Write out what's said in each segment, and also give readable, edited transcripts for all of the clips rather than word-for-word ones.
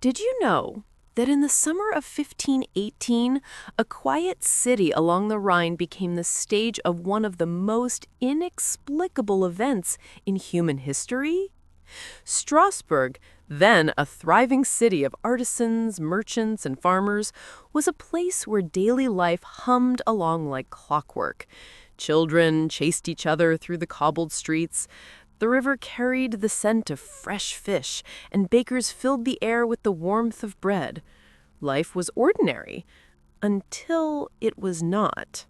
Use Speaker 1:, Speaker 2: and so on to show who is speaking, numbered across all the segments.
Speaker 1: Did you know that in the summer of 1518, a quiet city along the Rhine became the stage of one of the most inexplicable events in human history? Strasbourg, then a thriving city of artisans, merchants, and farmers, was a place where daily life hummed along like clockwork. Children chased each other through the cobbled streets. The river carried the scent of fresh fish, and bakers filled the air with the warmth of bread. Life was ordinary, until it was not.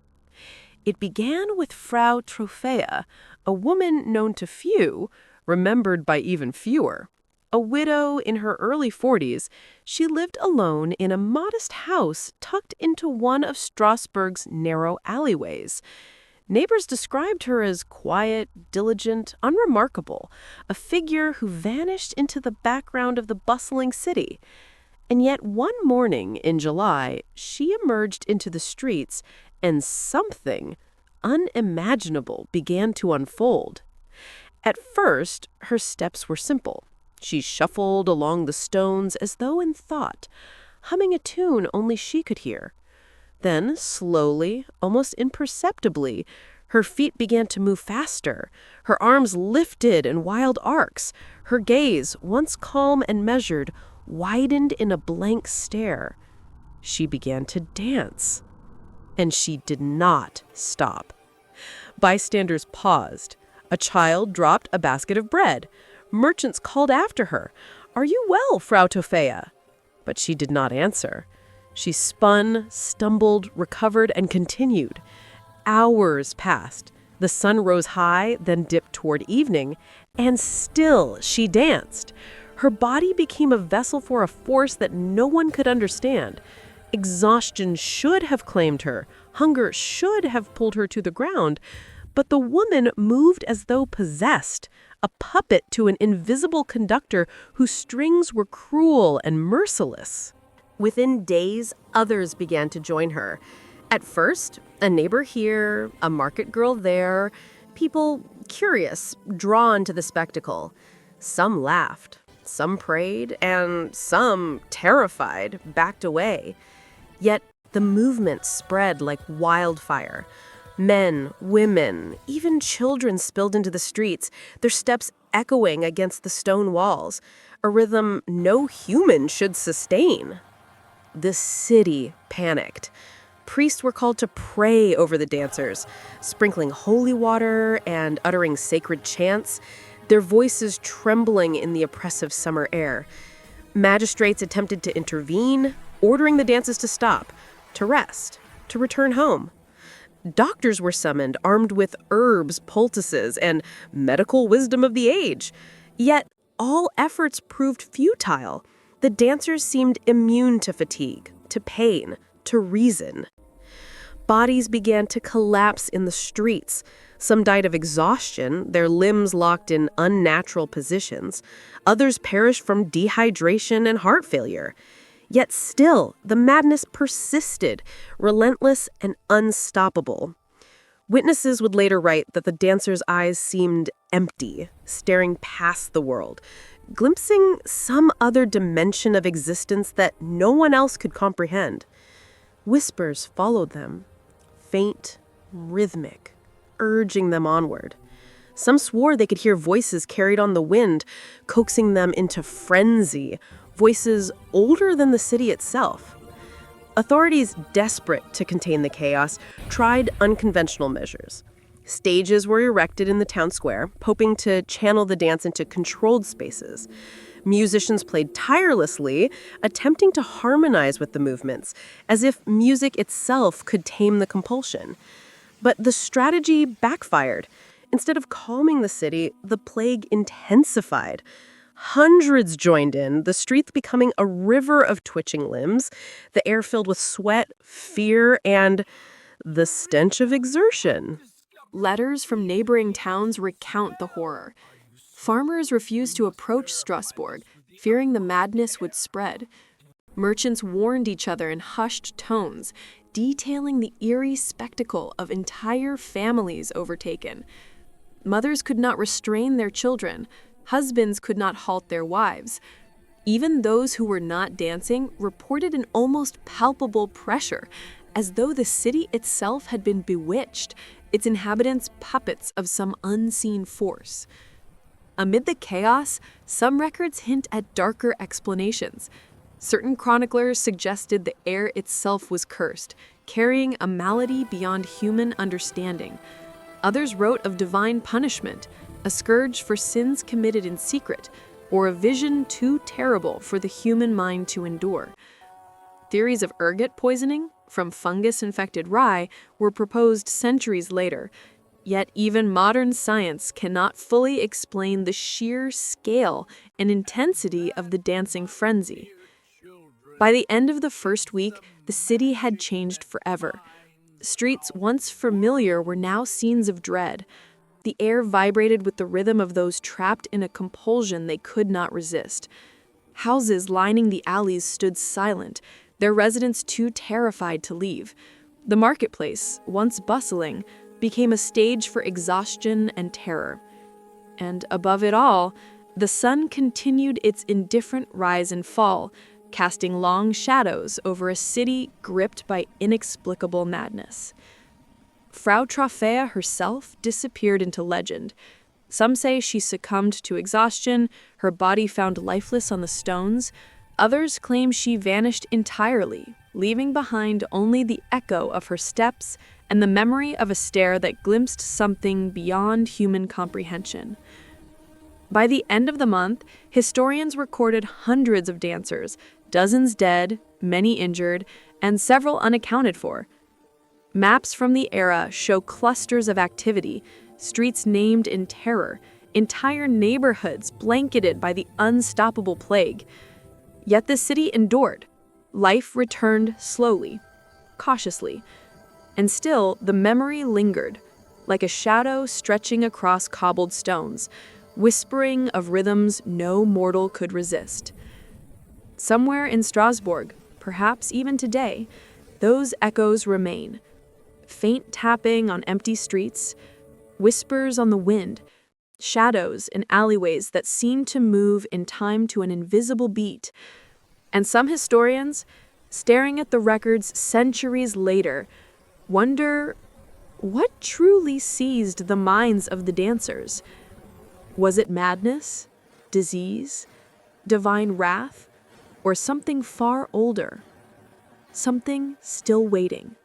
Speaker 1: It began with Frau Troffea, a woman known to few, remembered by even fewer. A widow in her early 40s, she lived alone in a modest house tucked into one of Strasbourg's narrow alleyways. Neighbors described her as quiet, diligent, unremarkable, a figure who vanished into the background of the bustling city. And yet one morning in July, she emerged into the streets, and something unimaginable began to unfold. At first, her steps were simple. She shuffled along the stones as though in thought, humming a tune only she could hear. Then, slowly, almost imperceptibly, her feet began to move faster. Her arms lifted in wild arcs. Her gaze, once calm and measured, widened in a blank stare. She began to dance. And she did not stop. Bystanders paused. A child dropped a basket of bread. Merchants called after her, "Are you well, Frau Troffea?" But she did not answer. She spun, stumbled, recovered, and continued. Hours passed. The sun rose high, then dipped toward evening, and still she danced. Her body became a vessel for a force that no one could understand. Exhaustion should have claimed her. Hunger should have pulled her to the ground. But the woman moved as though possessed, a puppet to an invisible conductor whose strings were cruel and merciless. Within days, others began to join her. At first, a neighbor here, a market girl there, people curious, drawn to the spectacle. Some laughed, some prayed, and some, terrified, backed away. Yet the movement spread like wildfire. Men, women, even children spilled into the streets, their steps echoing against the stone walls, a rhythm no human should sustain. The city panicked. Priests were called to pray over the dancers, sprinkling holy water and uttering sacred chants, their voices trembling in the oppressive summer air. Magistrates attempted to intervene, ordering the dances to stop, to rest, to return home. Doctors were summoned, armed with herbs, poultices, and medical wisdom of the age. Yet all efforts proved futile. The dancers seemed immune to fatigue, to pain, to reason. Bodies began to collapse in the streets. Some died of exhaustion, their limbs locked in unnatural positions. Others perished from dehydration and heart failure. Yet still, the madness persisted, relentless and unstoppable. Witnesses would later write that the dancers' eyes seemed empty, staring past the world, glimpsing some other dimension of existence that no one else could comprehend. Whispers followed them, faint, rhythmic, urging them onward. Some swore they could hear voices carried on the wind, coaxing them into frenzy, voices older than the city itself. Authorities, desperate to contain the chaos, tried unconventional measures. Stages were erected in the town square, hoping to channel the dance into controlled spaces. Musicians played tirelessly, attempting to harmonize with the movements, as if music itself could tame the compulsion. But the strategy backfired. Instead of calming the city, the plague intensified. Hundreds joined in, the streets becoming a river of twitching limbs, the air filled with sweat, fear, and the stench of exertion.
Speaker 2: Letters from neighboring towns recount the horror. Farmers refused to approach Strasbourg, fearing the madness would spread. Merchants warned each other in hushed tones, detailing the eerie spectacle of entire families overtaken. Mothers could not restrain their children. Husbands could not halt their wives. Even those who were not dancing reported an almost palpable pressure, as though the city itself had been bewitched, its inhabitants puppets of some unseen force. Amid the chaos, some records hint at darker explanations. Certain chroniclers suggested the air itself was cursed, carrying a malady beyond human understanding. Others wrote of divine punishment, a scourge for sins committed in secret, or a vision too terrible for the human mind to endure. Theories of ergot poisoning from fungus-infected rye were proposed centuries later, yet even modern science cannot fully explain the sheer scale and intensity of the dancing frenzy. By the end of the first week, the city had changed forever. Streets once familiar were now scenes of dread. The air vibrated with the rhythm of those trapped in a compulsion they could not resist. Houses lining the alleys stood silent, their residents too terrified to leave. The marketplace, once bustling, became a stage for exhaustion and terror. And above it all, the sun continued its indifferent rise and fall, casting long shadows over a city gripped by inexplicable madness. Frau Troffea herself disappeared into legend. Some say she succumbed to exhaustion, her body found lifeless on the stones. Others claim she vanished entirely, leaving behind only the echo of her steps and the memory of a stare that glimpsed something beyond human comprehension. By the end of the month, historians recorded hundreds of dancers, dozens dead, many injured, and several unaccounted for. Maps from the era show clusters of activity, streets named in terror, entire neighborhoods blanketed by the unstoppable plague. Yet the city endured. Life returned slowly, cautiously, and still the memory lingered, like a shadow stretching across cobbled stones, whispering of rhythms no mortal could resist. Somewhere in Strasbourg, perhaps even today, those echoes remain. Faint tapping on empty streets, whispers on the wind, shadows in alleyways that seem to move in time to an invisible beat. And some historians, staring at the records centuries later, wonder what truly seized the minds of the dancers. Was it madness, disease, divine wrath, or something far older? Something still waiting.